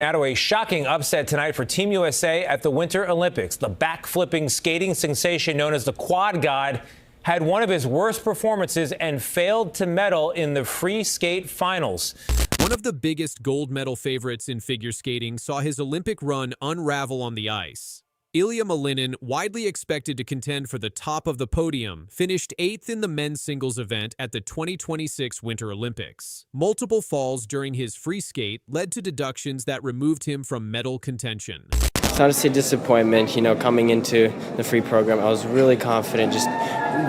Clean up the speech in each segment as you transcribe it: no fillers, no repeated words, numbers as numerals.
Now to a shocking upset tonight for Team USA at the Winter Olympics. The back-flipping skating sensation known as the Quad God had one of his worst performances and failed to medal in the free skate finals. One of the biggest gold medal favorites in figure skating saw his Olympic run unravel on the ice. Ilia Malinin, widely expected to contend for the top of the podium, finished 8th in the men's singles event at the 2026 Winter Olympics. Multiple falls during his free skate led to deductions that removed him from medal contention. It's honestly a disappointment, coming into the free program. I was really confident, just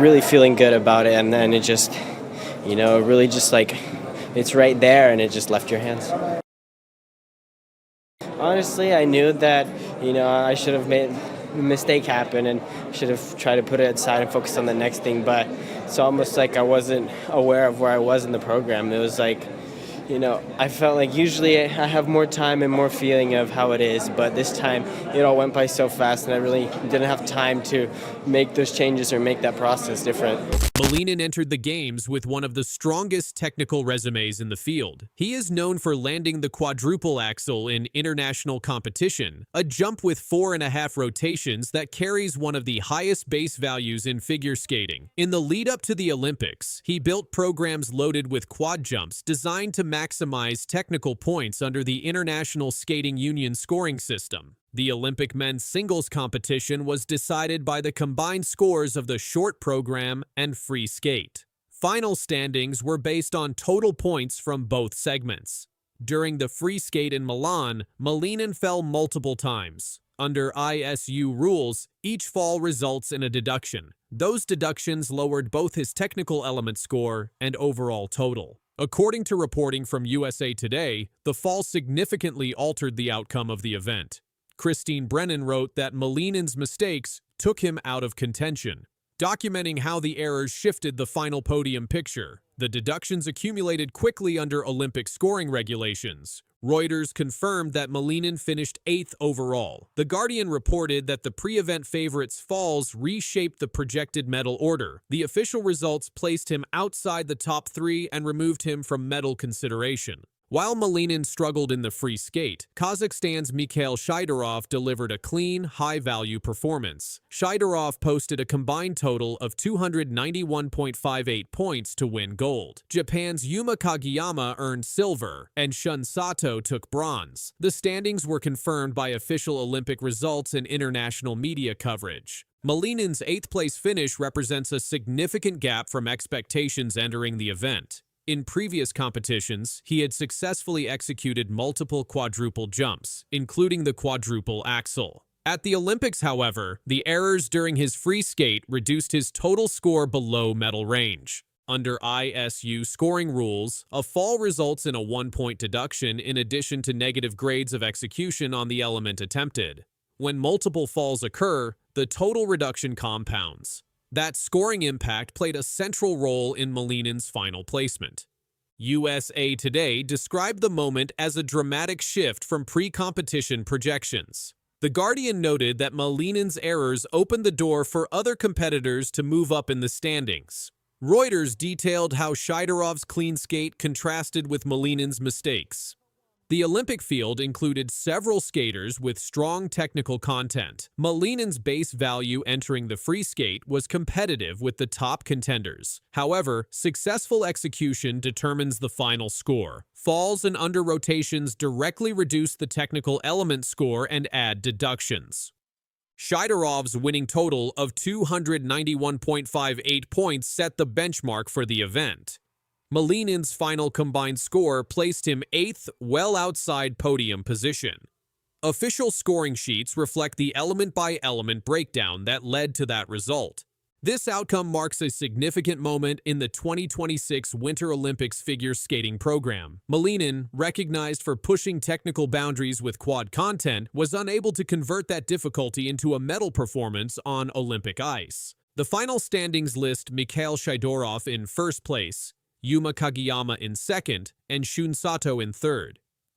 really feeling good about it, and then it just, really just like, it's right there and it just left your hands. Honestly, I knew that, I should have made a mistake happen and should have tried to put it aside and focus on the next thing, but it's almost like I wasn't aware of where I was in the program. It was like, I felt like usually I have more time and more feeling of how it is, but this time it all went by so fast and I really didn't have time to make those changes or make that process different. Malinin entered the games with one of the strongest technical resumes in the field. He is known for landing the quadruple axel in international competition, a jump with 4.5 rotations that carries one of the highest base values in figure skating. In the lead up to the Olympics, he built programs loaded with quad jumps designed to maximize technical points under the International Skating Union scoring system. The Olympic men's singles competition was decided by the combined scores of the short program and free skate. Final standings were based on total points from both segments. During the free skate in Milan, Malinin fell multiple times. Under ISU rules, each fall results in a deduction. Those deductions lowered both his technical element score and overall total. According to reporting from USA Today, the fall significantly altered the outcome of the event. Christine Brennan wrote that Malinin's mistakes took him out of contention, documenting how the errors shifted the final podium picture. The deductions accumulated quickly under Olympic scoring regulations. Reuters confirmed that Malinin finished 8th overall. The Guardian reported that the pre-event favorites' falls reshaped the projected medal order. The official results placed him outside the top 3 and removed him from medal consideration. While Malinin struggled in the free skate, Kazakhstan's Mikhail Shaidorov delivered a clean, high-value performance. Shaidorov posted a combined total of 291.58 points to win gold. Japan's Yuma Kagiyama earned silver, and Shun Sato took bronze. The standings were confirmed by official Olympic results and international media coverage. Malinin's 8th-place finish represents a significant gap from expectations entering the event. In previous competitions, he had successfully executed multiple quadruple jumps, including the quadruple axel. At the Olympics, however, the errors during his free skate reduced his total score below medal range. Under ISU scoring rules, a fall results in a 1-point deduction in addition to negative grades of execution on the element attempted. When multiple falls occur, the total reduction compounds. That scoring impact played a central role in Malinin's final placement. USA Today described the moment as a dramatic shift from pre-competition projections. The Guardian noted that Malinin's errors opened the door for other competitors to move up in the standings. Reuters detailed how Shaidorov's clean skate contrasted with Malinin's mistakes. The Olympic field included several skaters with strong technical content. Malinin's base value entering the free skate was competitive with the top contenders. However, successful execution determines the final score. Falls and under rotations directly reduce the technical element score and add deductions. Shaidorov's winning total of 291.58 points set the benchmark for the event. Malinin's final combined score placed him 8th, well outside podium position. Official scoring sheets reflect the element-by-element breakdown that led to that result. This outcome marks a significant moment in the 2026 Winter Olympics figure skating program. Malinin, recognized for pushing technical boundaries with quad content, was unable to convert that difficulty into a medal performance on Olympic ice. The final standings list Mikhail Shaidorov in 1st place, Yuma Kagiyama in 2nd, and Shun Sato in 3rd.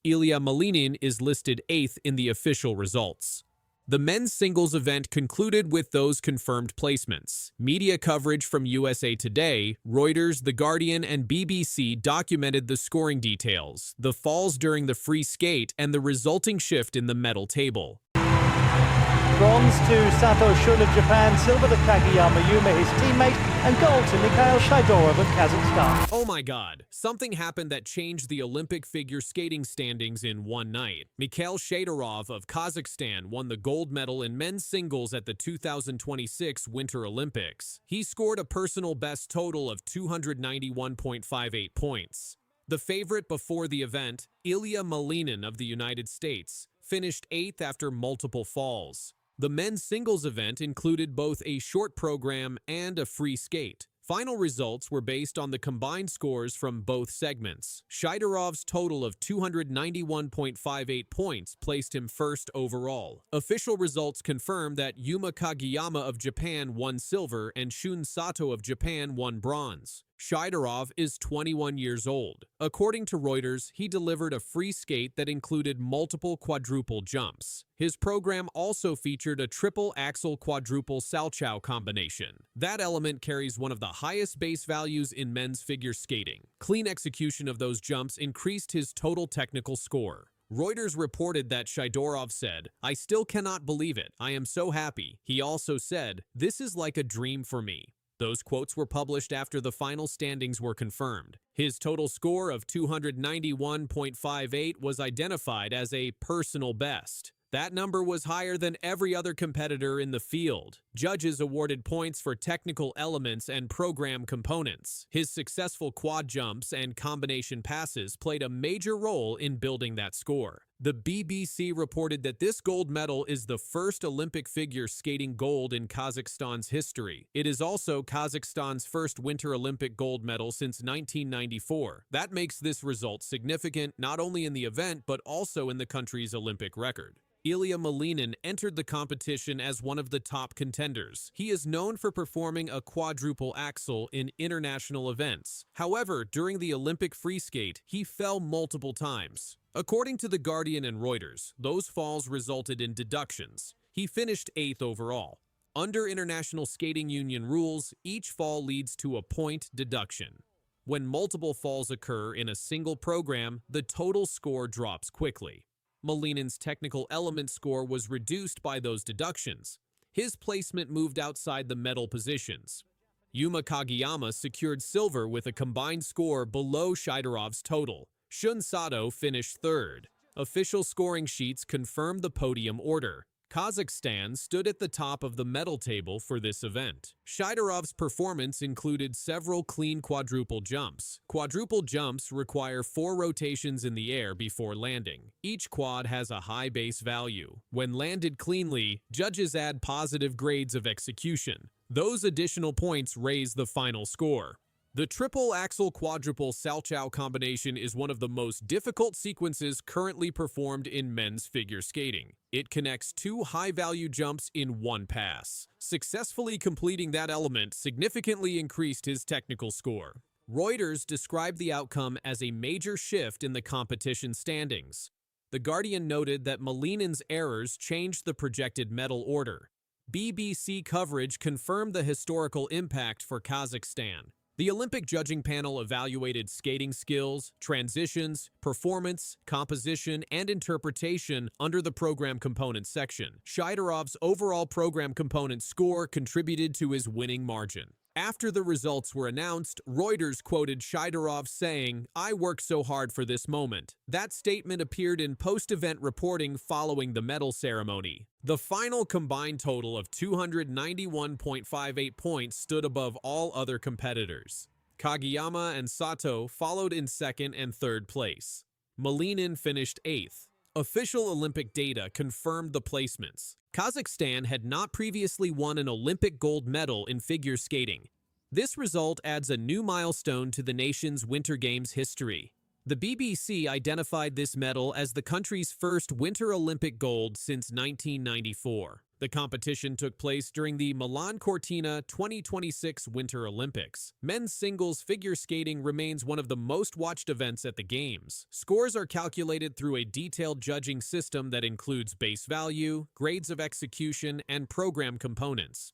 Ilia Malinin is listed 8th in the official results. The men's singles event concluded with those confirmed placements. Media coverage from USA Today, Reuters, The Guardian, and BBC documented the scoring details, the falls during the free skate, and the resulting shift in the medal table. Bronze to Sato, Shun of Japan, silver to Kagiyama, Yuma, his teammate, and gold to Mikhail, Shaidorov of Kazakhstan. Oh my god, something happened that changed the Olympic figure skating standings in one night. Mikhail Shaidorov of Kazakhstan won the gold medal in men's singles at the 2026 Winter Olympics. He scored a personal best total of 291.58 points. The favorite before the event, Ilia Malinin of the United States, finished 8th after multiple falls. The men's singles event included both a short program and a free skate. Final results were based on the combined scores from both segments. Shaidorov's total of 291.58 points placed him first overall. Official results confirmed that Yuma Kagiyama of Japan won silver and Shun Sato of Japan won bronze. Shaidorov is 21 years old. According to Reuters, he delivered a free skate that included multiple quadruple jumps. His program also featured a triple Axel quadruple Salchow combination. That element carries one of the highest base values in men's figure skating. Clean execution of those jumps increased his total technical score. Reuters reported that Shaidorov said, "I still cannot believe it. I am so happy." He also said, "This is like a dream for me." Those quotes were published after the final standings were confirmed. His total score of 291.58 was identified as a personal best. That number was higher than every other competitor in the field. Judges awarded points for technical elements and program components. His successful quad jumps and combination passes played a major role in building that score. The BBC reported that this gold medal is the first Olympic figure skating gold in Kazakhstan's history. It is also Kazakhstan's first Winter Olympic gold medal since 1994. That makes this result significant not only in the event but also in the country's Olympic record. Ilia Malinin entered the competition as one of the top contenders. He is known for performing a quadruple axel in international events. However, during the Olympic free skate, he fell multiple times. According to The Guardian and Reuters, those falls resulted in deductions. He finished 8th overall. Under International Skating Union rules, each fall leads to a point deduction. When multiple falls occur in a single program, the total score drops quickly. Malinin's technical element score was reduced by those deductions. His placement moved outside the medal positions. Yuma Kagiyama secured silver with a combined score below Shaidorov's total. Shun Sato finished 3rd. Official scoring sheets confirmed the podium order. Kazakhstan stood at the top of the medal table for this event. Shaidorov's performance included several clean quadruple jumps. Quadruple jumps require 4 rotations in the air before landing. Each quad has a high base value. When landed cleanly, judges add positive grades of execution. Those additional points raise the final score. The triple axel quadruple Salchow combination is one of the most difficult sequences currently performed in men's figure skating. It connects 2 high-value jumps in one pass. Successfully completing that element significantly increased his technical score. Reuters described the outcome as a major shift in the competition standings. The Guardian noted that Malinin's errors changed the projected medal order. BBC coverage confirmed the historical impact for Kazakhstan. The Olympic judging panel evaluated skating skills, transitions, performance, composition, and interpretation under the program components section. Shaidorov's overall program component score contributed to his winning margin. After the results were announced, Reuters quoted Shaidorov saying, "I worked so hard for this moment." That statement appeared in post-event reporting following the medal ceremony. The final combined total of 291.58 points stood above all other competitors. Kagiyama and Sato followed in 2nd and 3rd place. Malinin finished 8th. Official Olympic data confirmed the placements. Kazakhstan had not previously won an Olympic gold medal in figure skating. This result adds a new milestone to the nation's Winter Games history. The BBC identified this medal as the country's first Winter Olympic gold since 1994. The competition took place during the Milan Cortina 2026 Winter Olympics. Men's singles figure skating remains one of the most watched events at the Games. Scores are calculated through a detailed judging system that includes base value, grades of execution, and program components.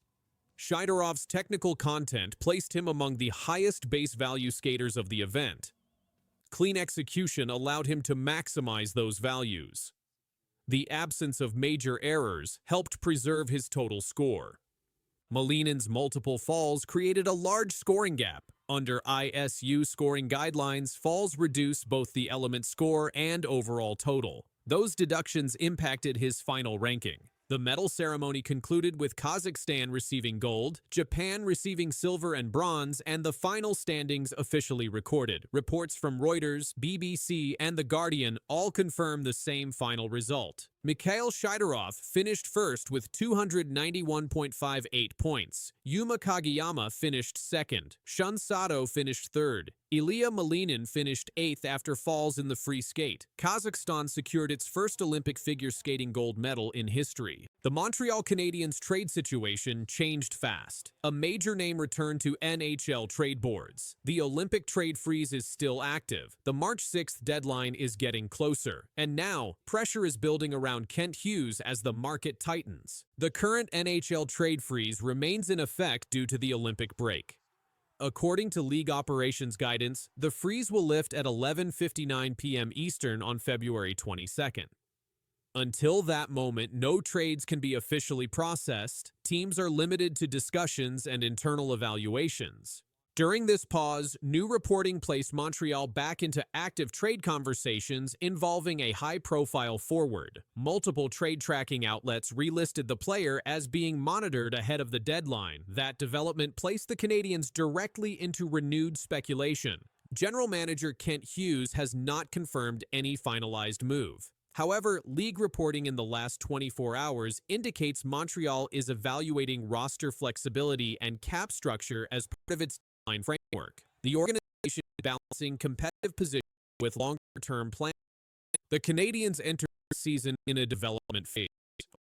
Shaidorov's technical content placed him among the highest base value skaters of the event. Clean execution allowed him to maximize those values. The absence of major errors helped preserve his total score. Malinin's multiple falls created a large scoring gap. Under ISU scoring guidelines, falls reduce both the element score and overall total. Those deductions impacted his final ranking. The medal ceremony concluded with Kazakhstan receiving gold, Japan receiving silver and bronze, and the final standings officially recorded. Reports from Reuters, BBC, and The Guardian all confirm the same final result. Mikhail Shaidorov finished first with 291.58 points. Yuma Kagiyama finished second. Shun Sato finished third. Ilia Malinin finished 8th after falls in the free skate. Kazakhstan secured its first Olympic figure skating gold medal in history. The Montreal Canadiens trade situation changed fast. A major name returned to NHL trade boards. The Olympic trade freeze is still active. The March 6th deadline is getting closer. And now, pressure is building around Kent Hughes as the market tightens. The current NHL trade freeze remains in effect due to the Olympic break. According to league operations guidance, the freeze will lift at 11:59 p.m. Eastern on February 22nd. Until that moment, no trades can be officially processed. Teams are limited to discussions and internal evaluations. During this pause, new reporting placed Montreal back into active trade conversations involving a high-profile forward. Multiple trade tracking outlets relisted the player as being monitored ahead of the deadline. That development placed the Canadiens directly into renewed speculation. General manager Kent Hughes has not confirmed any finalized move. However, league reporting in the last 24 hours indicates Montreal is evaluating roster flexibility and cap structure as part of its framework. The organization is balancing competitive positions with longer-term plans. The Canadiens entered the season in a development phase.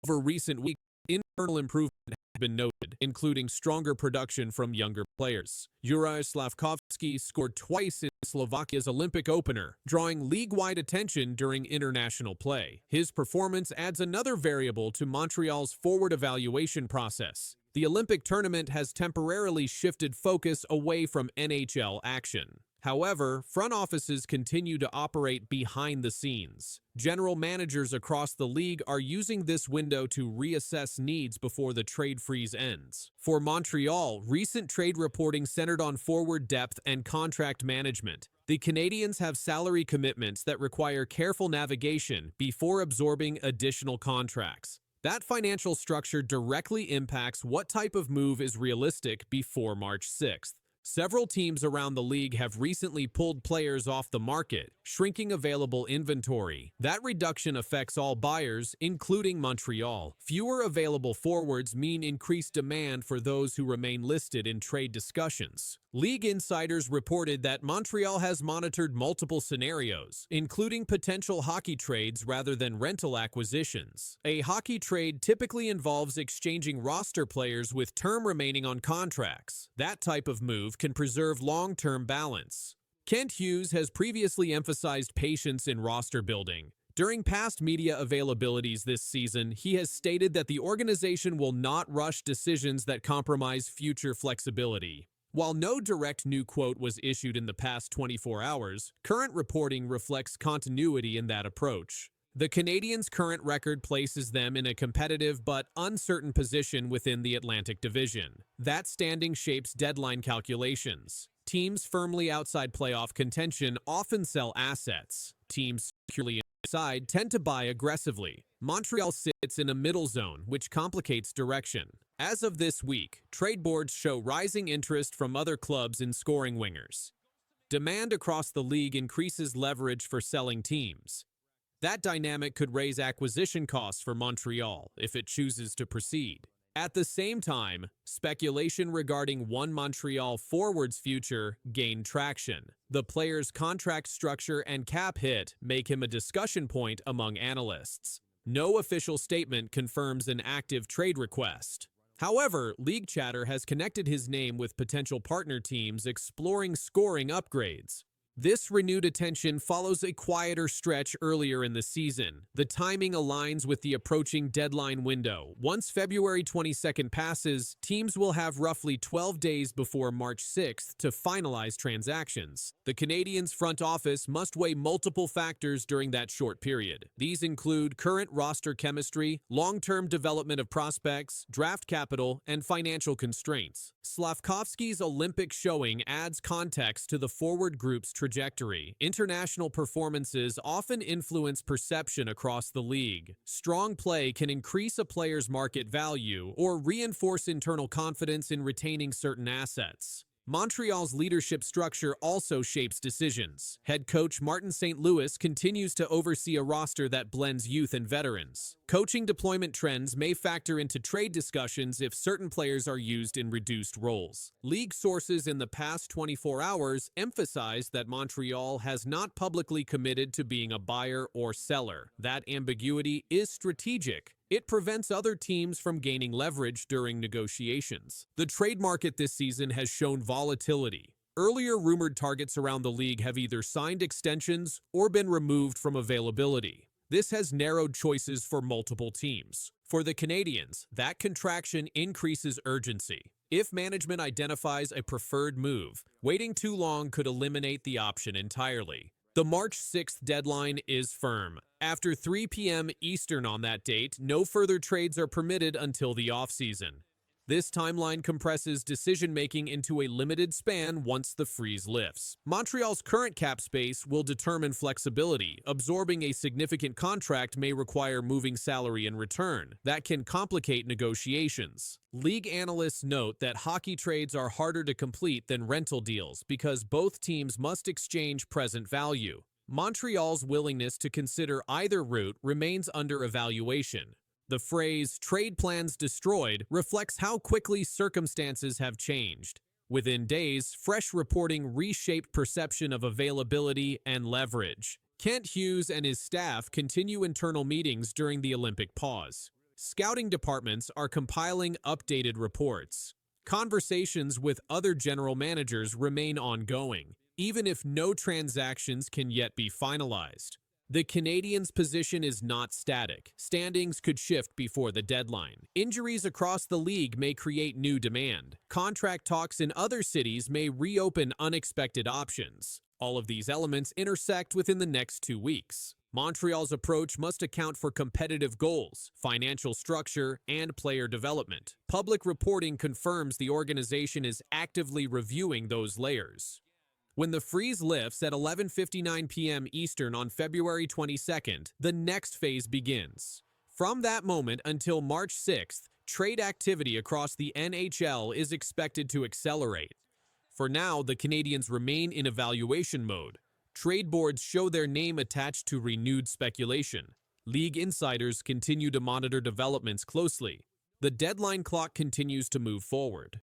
Over recent weeks, internal improvement has been noted, including stronger production from younger players. Juraj Slavkovsky scored twice in Slovakia's Olympic opener, drawing league-wide attention during international play. His performance adds another variable to Montreal's forward evaluation process. The Olympic tournament has temporarily shifted focus away from NHL action. However, front offices continue to operate behind the scenes. General managers across the league are using this window to reassess needs before the trade freeze ends. For Montreal, recent trade reporting centered on forward depth and contract management. The Canadiens have salary commitments that require careful navigation before absorbing additional contracts. That financial structure directly impacts what type of move is realistic before March 6th. Several teams around the league have recently pulled players off the market, shrinking available inventory. That reduction affects all buyers, including Montreal. Fewer available forwards mean increased demand for those who remain listed in trade discussions. League insiders reported that Montreal has monitored multiple scenarios, including potential hockey trades rather than rental acquisitions. A hockey trade typically involves exchanging roster players with term remaining on contracts. That type of move can preserve long-term balance. Kent Hughes has previously emphasized patience in roster building. During past media availabilities this season, he has stated that the organization will not rush decisions that compromise future flexibility. While no direct new quote was issued in the past 24 hours, current reporting reflects continuity in that approach. The Canadiens' current record places them in a competitive but uncertain position within the Atlantic Division. That standing shapes deadline calculations. Teams firmly outside playoff contention often sell assets. Teams securely inside tend to buy aggressively. Montreal sits in a middle zone, which complicates direction. As of this week, trade boards show rising interest from other clubs in scoring wingers. Demand across the league increases leverage for selling teams. That dynamic could raise acquisition costs for Montreal if it chooses to proceed. At the same time, speculation regarding one Montreal forward's future gained traction. The player's contract structure and cap hit make him a discussion point among analysts. No official statement confirms an active trade request. However, league chatter has connected his name with potential partner teams exploring scoring upgrades. This renewed attention follows a quieter stretch earlier in the season. The timing aligns with the approaching deadline window. Once February 22nd passes, teams will have roughly 12 days before March 6th to finalize transactions. The Canadiens' front office must weigh multiple factors during that short period. These include current roster chemistry, long-term development of prospects, draft capital, and financial constraints. Slavkovsky's Olympic showing adds context to the forward group's trajectory. International performances often influence perception across the league. Strong play can increase a player's market value or reinforce internal confidence in retaining certain assets. Montreal's leadership structure also shapes decisions. Head coach Martin St. Louis continues to oversee a roster that blends youth and veterans. Coaching deployment trends may factor into trade discussions if certain players are used in reduced roles. League sources in the past 24 hours emphasize that Montreal has not publicly committed to being a buyer or seller. That ambiguity is strategic. It prevents other teams from gaining leverage during negotiations. The trade market this season has shown volatility. Earlier rumored targets around the league have either signed extensions or been removed from availability. This has narrowed choices for multiple teams. For the Canadiens, that contraction increases urgency. If management identifies a preferred move, waiting too long could eliminate the option entirely. The March 6th deadline is firm. After 3 p.m. Eastern on that date, no further trades are permitted until the offseason. This timeline compresses decision-making into a limited span once the freeze lifts. Montreal's current cap space will determine flexibility. Absorbing a significant contract may require moving salary in return. That can complicate negotiations. League analysts note that hockey trades are harder to complete than rental deals because both teams must exchange present value. Montreal's willingness to consider either route remains under evaluation. The phrase, "trade plans destroyed," reflects how quickly circumstances have changed. Within days, fresh reporting reshaped perception of availability and leverage. Kent Hughes and his staff continue internal meetings during the Olympic pause. Scouting departments are compiling updated reports. Conversations with other general managers remain ongoing, even if no transactions can yet be finalized. The Canadiens' position is not static. Standings could shift before the deadline. Injuries across the league may create new demand. Contract talks in other cities may reopen unexpected options. All of these elements intersect within the next 2 weeks. Montreal's approach must account for competitive goals, financial structure, and player development. Public reporting confirms the organization is actively reviewing those layers. When the freeze lifts at 11:59 p.m. Eastern on February 22nd, the next phase begins. From that moment until March 6th, trade activity across the NHL is expected to accelerate. For now, the Canadiens remain in evaluation mode. Trade boards show their name attached to renewed speculation. League insiders continue to monitor developments closely. The deadline clock continues to move forward.